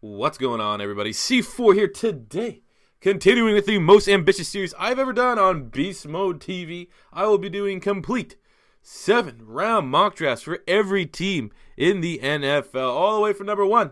What's going on, everybody? C4 here today. Continuing with the most ambitious series I've ever done on Beast Mode TV, I will be doing complete 7-round mock drafts for every team in the NFL, all the way from number 1,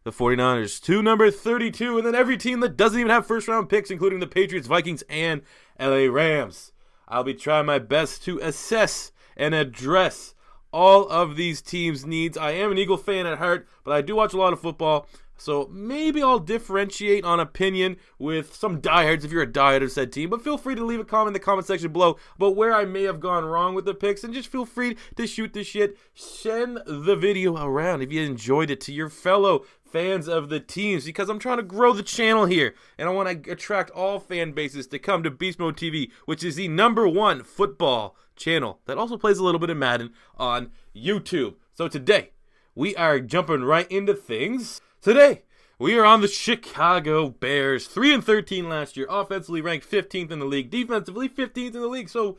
the 49ers, to number 32, and then every team that doesn't even have first-round picks, including the Patriots, Vikings, and LA Rams. I'll be trying my best to assess and address all of these teams' needs. I am an Eagle fan at heart, but I do watch a lot of football. So maybe I'll differentiate on opinion with some diehards if you're a diehard of said team. But feel free to leave a comment in the comment section below about where I may have gone wrong with the picks. And just feel free to shoot the shit. Send the video around if you enjoyed it to your fellow fans of the teams, because I'm trying to grow the channel here. And I want to attract all fan bases to come to Beast Mode TV, which is the #1 football channel that also plays a little bit of Madden on YouTube. So today, we are jumping right into things. Today, we are on the Chicago Bears, 3-13 last year, offensively ranked 15th in the league, defensively 15th in the league, so,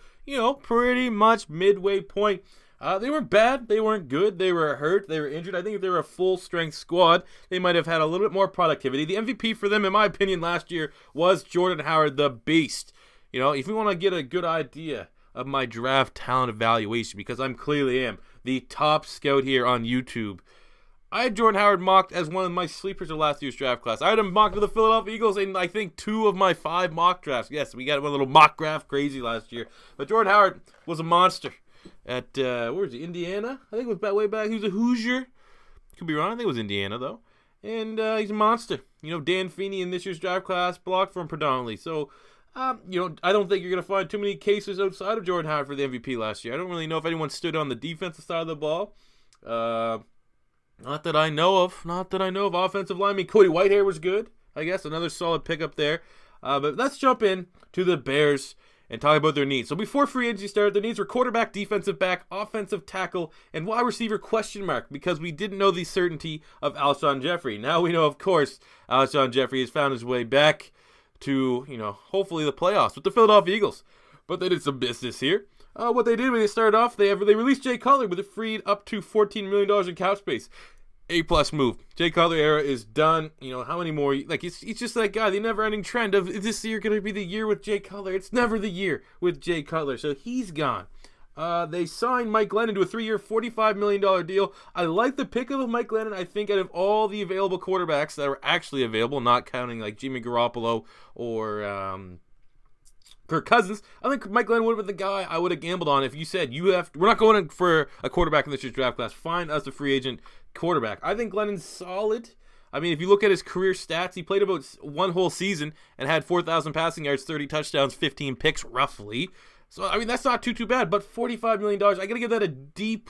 pretty much midway point. They weren't bad, they weren't good, they were hurt, they were injured. I think if they were a full-strength squad, they might have had a little bit more productivity. The MVP for them, in my opinion, last year was Jordan Howard, the Beast. If you want to get a good idea of my draft talent evaluation, because I clearly am the top scout here on YouTube, I had Jordan Howard mocked as one of my sleepers of last year's draft class. I had him mocked to the Philadelphia Eagles in, I think, 2 of my 5 mock drafts. Yes, we got one little mock draft crazy last year. But Jordan Howard was a monster at, where is he, Indiana? I think it was way back. He was a Hoosier. Could be wrong. I think it was Indiana, though. And he's a monster. Dan Feeney in this year's draft class blocked for him predominantly. So, I don't think you're going to find too many cases outside of Jordan Howard for the MVP last year. I don't really know if anyone stood on the defensive side of the ball. Not that I know of. Offensive lineman Cody Whitehair was good, I guess. Another solid pickup there. But let's jump in to the Bears and talk about their needs. So before free agency started, their needs were quarterback, defensive back, offensive tackle, and wide receiver ? Because we didn't know the certainty of Alshon Jeffrey. Now we know, of course, Alshon Jeffrey has found his way back to, hopefully the playoffs with the Philadelphia Eagles. But they did some business here. What they did when they started off, they released Jay Cutler with a freed up to $14 million in cap space. A+ move. Jay Cutler era is done. How many more? He's just that guy. The never-ending trend of, is this year going to be the year with Jay Cutler? It's never the year with Jay Cutler. So he's gone. They signed Mike Glennon to a 3-year, $45 million deal. I like the pick of Mike Glennon. I think out of all the available quarterbacks that are actually available, not counting like Jimmy Garoppolo or Kirk Cousins, I think Mike Glennon would have been the guy I would have gambled on if you said we're not going for a quarterback in this year's draft class. Find us a free agent quarterback. I think Glennon's solid. I mean, if you look at his career stats, he played about one whole season and had 4,000 passing yards, 30 touchdowns, 15 picks roughly. So, that's not too bad, but $45 million, I got to give that a D+.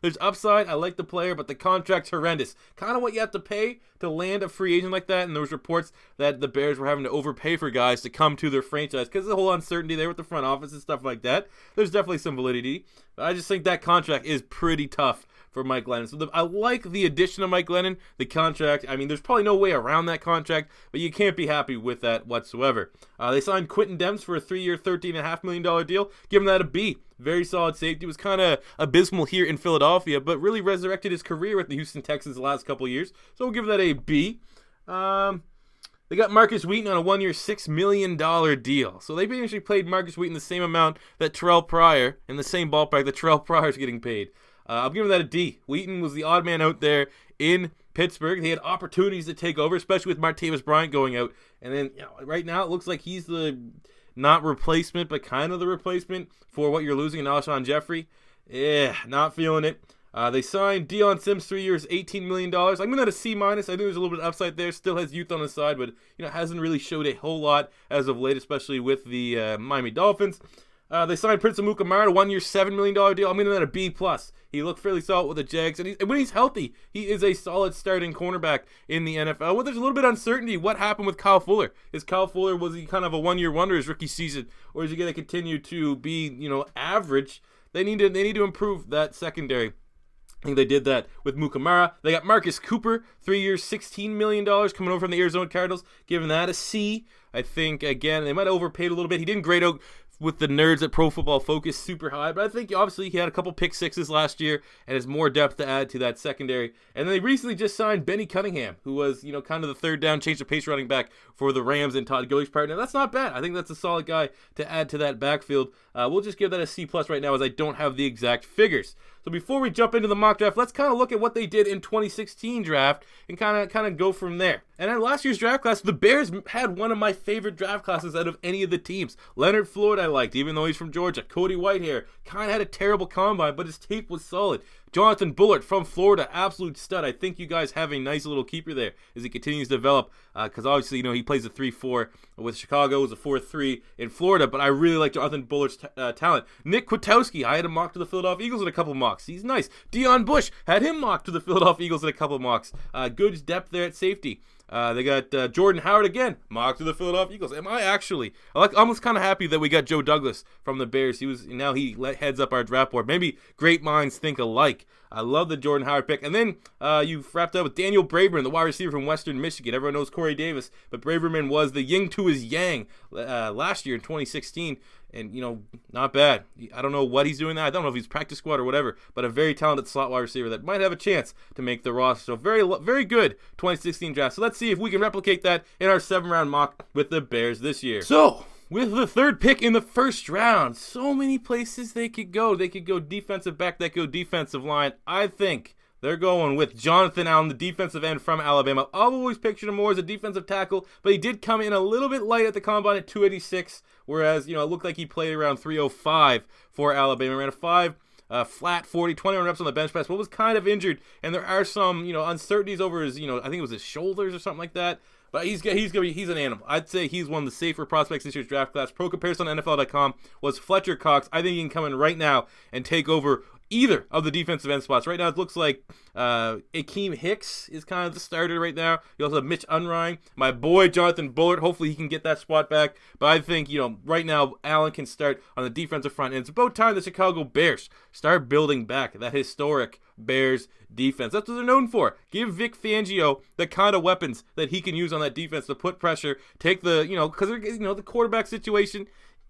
There's upside. I like the player, but the contract's horrendous. Kind of what you have to pay to land a free agent like that, and there was reports that the Bears were having to overpay for guys to come to their franchise because of the whole uncertainty there with the front office and stuff like that. There's definitely some validity, but I just think that contract is pretty tough for Mike Glennon. So I like the addition of Mike Glennon. The contract, there's probably no way around that contract, but you can't be happy with that whatsoever. They signed Quentin Demps for a 3-year, $13.5 million deal. Give him that a B. Very solid safety. Was kind of abysmal here in Philadelphia, but really resurrected his career with the Houston Texans the last couple of years. So we'll give that a B. They got Marcus Wheaton on a 1-year, $6 million deal. So they basically paid Marcus Wheaton the same amount that Terrell Pryor, in the same ballpark that Terrell Pryor is getting paid. I'm giving that a D. Wheaton was the odd man out there in Pittsburgh. He had opportunities to take over, especially with Martavis Bryant going out. And then, right now it looks like he's the not replacement, but kind of the replacement for what you're losing in Alshon Jeffrey. Not feeling it. They signed Deion Sims, 3 years, $18 million. I'm giving that a C-. I think there's a little bit of upside there. Still has youth on his side, but hasn't really showed a whole lot as of late, especially with the Miami Dolphins. They signed Prince Amukamara to 1-year, $7 million deal. I'm giving that a B+. He looked fairly solid with the Jags, and when he's healthy, he is a solid starting cornerback in the NFL. Well, there's a little bit of uncertainty. What happened with Kyle Fuller? Was he kind of a 1-year wonder his rookie season, or is he going to continue to be, average? They need to improve that secondary. I think they did that with Mukamara. They got Marcus Cooper, 3 years, $16 million, coming over from the Arizona Cardinals, giving that a C. I think, again, they might have overpaid a little bit. He didn't grade out with the nerds at Pro Football Focus super high, but I think obviously he had a couple pick sixes last year and has more depth to add to that secondary. And then they recently just signed Benny Cunningham, who was, kind of the third down, change of pace running back for the Rams and Todd Gurley's partner. That's not bad. I think that's a solid guy to add to that backfield. We'll just give that a C+ right now, as I don't have the exact figures. So before we jump into the mock draft, let's kind of look at what they did in 2016 draft and kind of go from there. And in last year's draft class, the Bears had one of my favorite draft classes out of any of the teams. Leonard Floyd I liked, even though he's from Georgia. Cody Whitehair kind of had a terrible combine, but his tape was solid. Jonathan Bullard from Florida, absolute stud. I think you guys have a nice little keeper there as he continues to develop, because obviously, he plays a 3-4 with Chicago, is a 4-3 in Florida, but I really like Jonathan Bullard's talent. Nick Kwiatkowski, I had him mocked to the Philadelphia Eagles in a couple mocks. He's nice. Deion Bush, had him mocked to the Philadelphia Eagles in a couple mocks. Good depth there at safety. They got Jordan Howard again, mocked to the Philadelphia Eagles. I'm almost kind of happy that we got Joe Douglas from the Bears. He heads up our draft board. Maybe great minds think alike. I love the Jordan Howard pick. And then you've wrapped up with Daniel Braverman, the wide receiver from Western Michigan. Everyone knows Corey Davis, but Braverman was the yin to his yang last year in 2016. And, not bad. I don't know what he's doing there. I don't know if he's practice squad or whatever, but a very talented slot wide receiver that might have a chance to make the roster. So very, very good 2016 draft. So let's see if we can replicate that in our 7-round mock with the Bears this year. So, with the third pick in the first round, so many places they could go. They could go defensive back, they could go defensive line. I think they're going with Jonathan Allen, the defensive end from Alabama. I've always pictured him more as a defensive tackle, but he did come in a little bit light at the combine at 286, whereas, it looked like he played around 305 for Alabama. Ran a flat 40, 21 reps on the bench press, but was kind of injured, and there are some, uncertainties over his, I think it was his shoulders or something like that. But he's an animal. I'd say he's one of the safer prospects this year's draft class. Pro comparison on NFL.com was Fletcher Cox. I think he can come in right now and take over either of the defensive end spots. Right now it looks like Akeem Hicks is kind of the starter right now. You also have Mitch Unrein, my boy Jonathan Bullard. Hopefully he can get that spot back. But I think, right now Allen can start on the defensive front. And it's about time the Chicago Bears start building back that historic Bears defense. That's what they're known for. Give Vic Fangio the kind of weapons that he can use on that defense to put pressure, take the, because, the quarterback situation,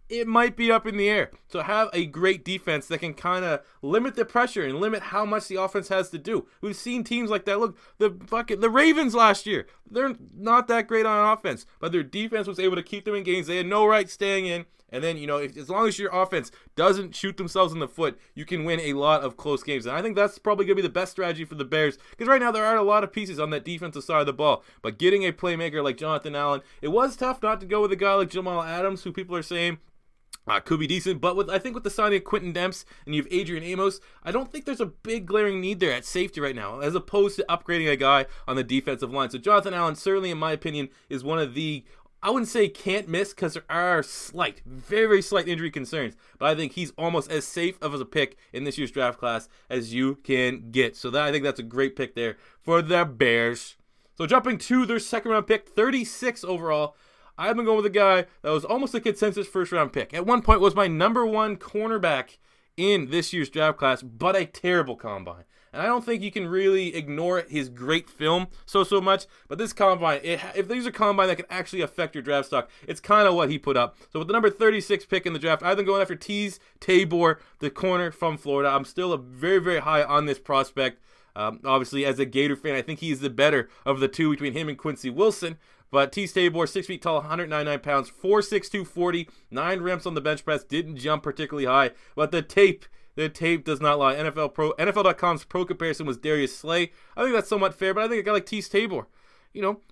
it might be up in the air. So have a great defense that can kind of limit the pressure and limit how much the offense has to do. We've seen teams like that. Look, the Ravens last year, they're not that great on offense, but their defense was able to keep them in games. They had no right staying in. And then, as long as your offense doesn't shoot themselves in the foot, you can win a lot of close games. And I think that's probably going to be the best strategy for the Bears, because right now there are a lot of pieces on that defensive side of the ball. But getting a playmaker like Jonathan Allen, it was tough not to go with a guy like Jamal Adams, who people are saying could be decent, but I think with the signing of Quentin Demps and you have Adrian Amos, I don't think there's a big glaring need there at safety right now, as opposed to upgrading a guy on the defensive line. So Jonathan Allen, certainly in my opinion, is one of the, I wouldn't say can't miss, because there are very, very slight injury concerns, but I think he's almost as safe of a pick in this year's draft class as you can get. So I think that's a great pick there for the Bears. So jumping to their second round pick, 36 overall, I've been going with a guy that was almost a consensus first-round pick. At one point was my number one cornerback in this year's draft class, but a terrible combine. And I don't think you can really ignore his great film so much. But this combine, if there's a combine that can actually affect your draft stock, it's kind of what he put up. So with the number 36 pick in the draft, I've been going after Teez Tabor, the corner from Florida. I'm still very, very high on this prospect. Obviously, as a Gator fan, I think he's the better of the two between him and Quincy Wilson. But Teez Tabor, 6 feet tall, 199 pounds, 4'6", 240, 9 reps on the bench press, didn't jump particularly high. But the tape does not lie. NFL.com's pro comparison was Darius Slay. I think that's somewhat fair, but I think a guy like Teez Tabor,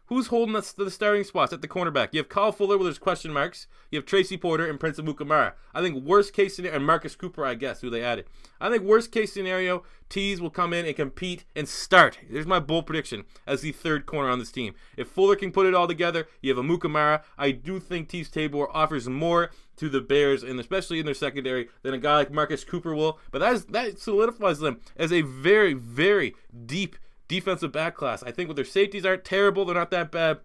who's holding the starting spots at the cornerback? You have Kyle Fuller with his question marks. You have Tracy Porter and Prince Amukamara. I think worst case scenario, and Marcus Cooper, I guess, who they added. I think worst case scenario, Teez will come in and compete and start. There's my bold prediction as the third corner on this team. If Fuller can put it all together, you have Amukamara. I do think Teez Tabor offers more to the Bears, and especially in their secondary, than a guy like Marcus Cooper will. But that solidifies them as a very, very deep defensive back class. I think with their safeties aren't terrible. They're not that bad.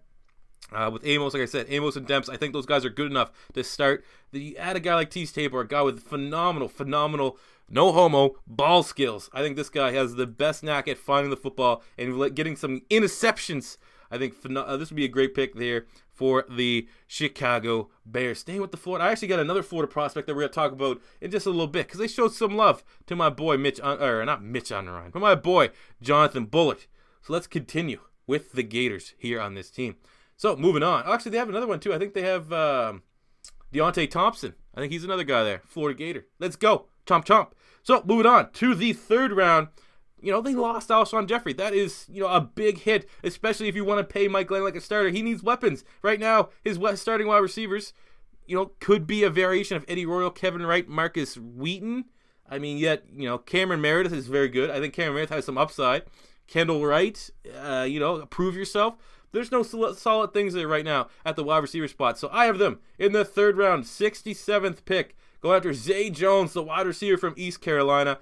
With Amos, like I said, Amos and Demps, I think those guys are good enough to start. You add a guy like Teez Tabor, a guy with phenomenal, no homo, ball skills. I think this guy has the best knack at finding the football and getting some interceptions I think this would be a great pick there for the Chicago Bears. Staying with the Florida, I actually got another Florida prospect that we're going to talk about in just a little bit because they showed some love to my boy not Mitch on the Ryan, but my boy Jonathan Bullock. So let's continue with the Gators here on this team. So moving on. Actually, they have another one too. I think they have Deontay Thompson. I think he's another guy there, Florida Gator. Let's go. Chomp, chomp. So moving on to the third round. They lost Alshon Jeffrey. That is, a big hit, especially if you want to pay Mike Glennon like a starter. He needs weapons. Right now, his starting wide receivers, could be a variation of Eddie Royal, Kevin Wright, Marcus Wheaton. I mean, yet, Cameron Meredith is very good. I think Cameron Meredith has some upside. Kendall Wright, prove yourself. There's no solid things there right now at the wide receiver spot. So I have them in the third round, 67th pick. Go after Zay Jones, the wide receiver from East Carolina.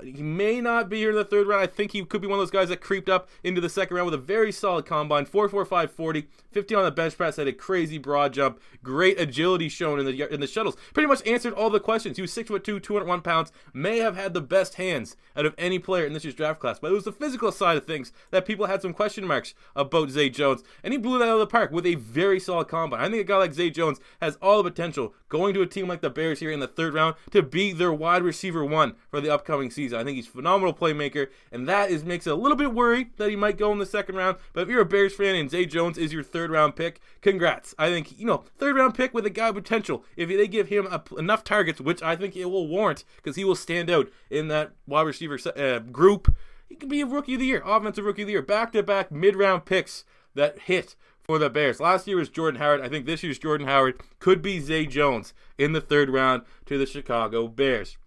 He may not be here in the third round. I think he could be one of those guys that creeped up into the second round with a very solid combine. 4.45 40, 50 on the bench press, had a crazy broad jump, great agility shown in the shuttles. Pretty much answered all the questions. He was 6'2", 201 pounds, may have had the best hands out of any player in this year's draft class. But it was the physical side of things that people had some question marks about Zay Jones, and he blew that out of the park with a very solid combine. I think a guy like Zay Jones has all the potential going to a team like the Bears here in the third round to be their wide receiver one for the upcoming season. I think he's a phenomenal playmaker, and that makes it a little bit worried that he might go in the second round. But if you're a Bears fan and Zay Jones is your third round pick, congrats. I think, third round pick with a guy with potential. If they give him enough targets, which I think it will warrant, because he will stand out in that wide receiver group, he could be a rookie of the year, offensive rookie of the year. Back-to-back mid-round picks that hit for the Bears. Last year was Jordan Howard. I think this year's Jordan Howard could be Zay Jones in the third round to the Chicago Bears.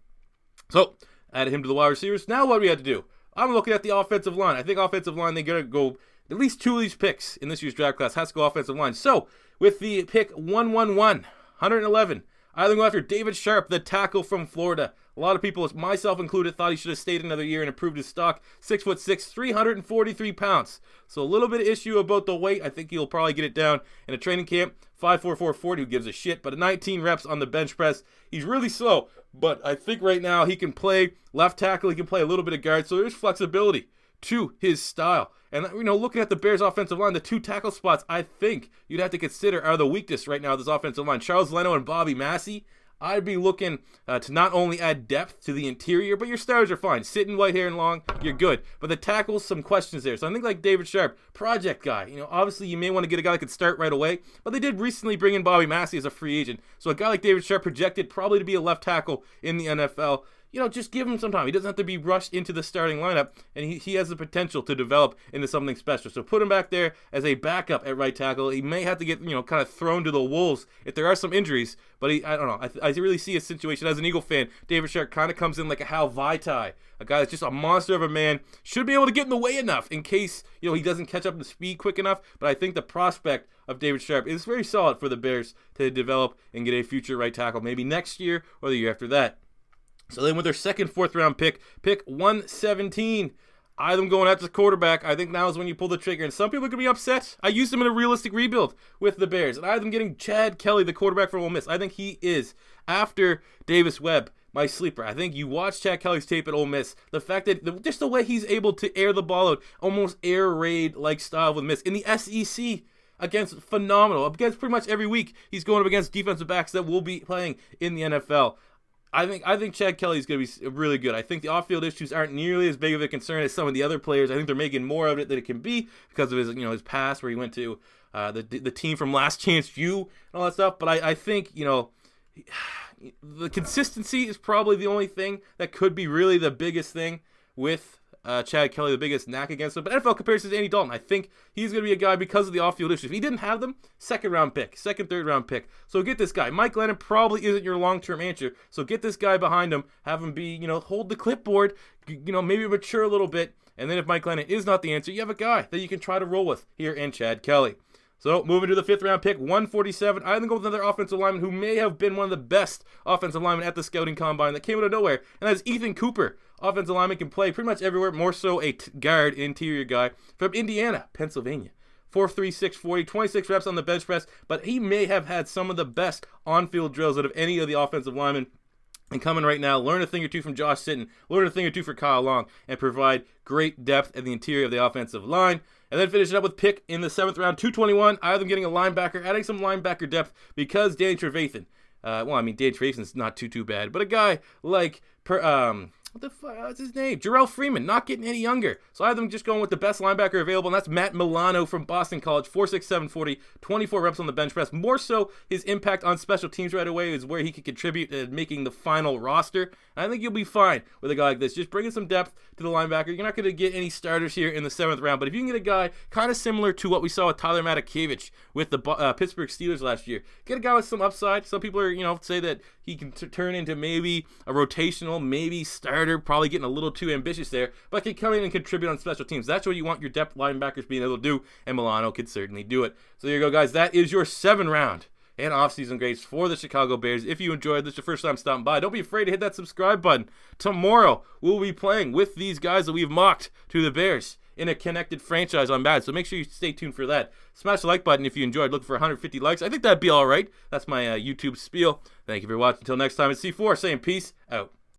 So, added him to the wide receivers. Now what do we have to do? I'm looking at the offensive line. I think offensive line, they're going to go at least two of these picks in this year's draft class has to go offensive line. So, with the pick 111, I think go after David Sharp, the tackle from Florida. A lot of people, myself included, thought he should have stayed another year and improved his stock. 6'6", 343 pounds. So a little bit of issue about the weight. I think he'll probably get it down in a training camp. 5'4", 40, who gives a shit. But 19 reps on the bench press. He's really slow. But I think right now he can play left tackle. He can play a little bit of guard. So there's flexibility to his style. And, looking at the Bears' offensive line, the two tackle spots I think you'd have to consider are the weakness right now of this offensive line. Charles Leno and Bobby Massey. I'd be looking to not only add depth to the interior, but your starters are fine. Sitting, Whitehair, and Long, you're good. But the tackles, some questions there. So I think like David Sharp, project guy. Obviously you may want to get a guy that could start right away, but they did recently bring in Bobby Massey as a free agent. So a guy like David Sharp projected probably to be a left tackle in the NFL. Just give him some time. He doesn't have to be rushed into the starting lineup, and he has the potential to develop into something special. So put him back there as a backup at right tackle. He may have to get, kind of thrown to the wolves if there are some injuries, but I don't know. I really see a situation as an Eagle fan. David Sharp kind of comes in like a Hal Vaitai, a guy that's just a monster of a man, should be able to get in the way enough in case, he doesn't catch up to speed quick enough. But I think the prospect of David Sharp is very solid for the Bears to develop and get a future right tackle, maybe next year or the year after that. So then with their second, fourth round pick 117, I have them going after the quarterback. I think now is when you pull the trigger. And some people are going to be upset. I used him in a realistic rebuild with the Bears. And I have them getting Chad Kelly, the quarterback from Ole Miss. I think he is, after Davis Webb, my sleeper. I think you watch Chad Kelly's tape at Ole Miss. The fact that just the way he's able to air the ball out, almost air raid-like style with Miss. In the SEC, against pretty much every week, he's going up against defensive backs that will be playing in the NFL. I think Chad Kelly is going to be really good. I think the off-field issues aren't nearly as big of a concern as some of the other players. I think they're making more of it than it can be because of his past, where he went to the team from Last Chance U and all that stuff. But I think the consistency is probably the only thing that could be really the biggest thing with Chad Kelly, the biggest knack against him. But NFL comparisons to Andy Dalton, I think he's going to be a guy because of the off-field issues. If he didn't have them, third round pick. So get this guy. Mike Glennon probably isn't your long-term answer. So get this guy behind him, have him be, hold the clipboard, maybe mature a little bit. And then if Mike Glennon is not the answer, you have a guy that you can try to roll with here in Chad Kelly. So, moving to the fifth round pick, 147, I think go with another offensive lineman who may have been one of the best offensive linemen at the scouting combine that came out of nowhere, and that's Ethan Cooper. Offensive lineman, can play pretty much everywhere, more so a guard, interior guy from Indiana, Pennsylvania. 4'3", 640, 26 reps on the bench press, but he may have had some of the best on-field drills out of any of the offensive linemen. And coming right now, learn a thing or two from Josh Sitton, learn a thing or two for Kyle Long, and provide great depth at the interior of the offensive line. And then finish it up with pick in the 7th round, 221. I have them getting a linebacker, adding some linebacker depth because Danny Trevathan. Danny Trevathan's not too bad, but a guy like what the fuck? What's his name? Jarrell Freeman, not getting any younger. So I have them just going with the best linebacker available, and that's Matt Milano from Boston College, 4'6", 740, 24 reps on the bench press. More so, his impact on special teams right away is where he could contribute to making the final roster. And I think you'll be fine with a guy like this. Just bringing some depth to the linebacker. You're not going to get any starters here in the 7th round, but if you can get a guy kind of similar to what we saw with Tyler Matakevich with the Pittsburgh Steelers last year, get a guy with some upside. Some people are, say that he can turn into maybe a rotational, maybe starter, probably getting a little too ambitious there, but can come in and contribute on special teams. That's what you want your depth linebackers being able to do, and Milano could certainly do it. So there you go, guys. That is your 7th round and off-season grades for the Chicago Bears. If you enjoyed this, your first time stopping by, don't be afraid to hit that subscribe button. Tomorrow, we'll be playing with these guys that we've mocked to the Bears in a connected franchise on Madden. So make sure you stay tuned for that. Smash the like button if you enjoyed. Looking for 150 likes. I think that'd be all right. That's my YouTube spiel. Thank you for watching. Until next time, it's C4 saying peace out.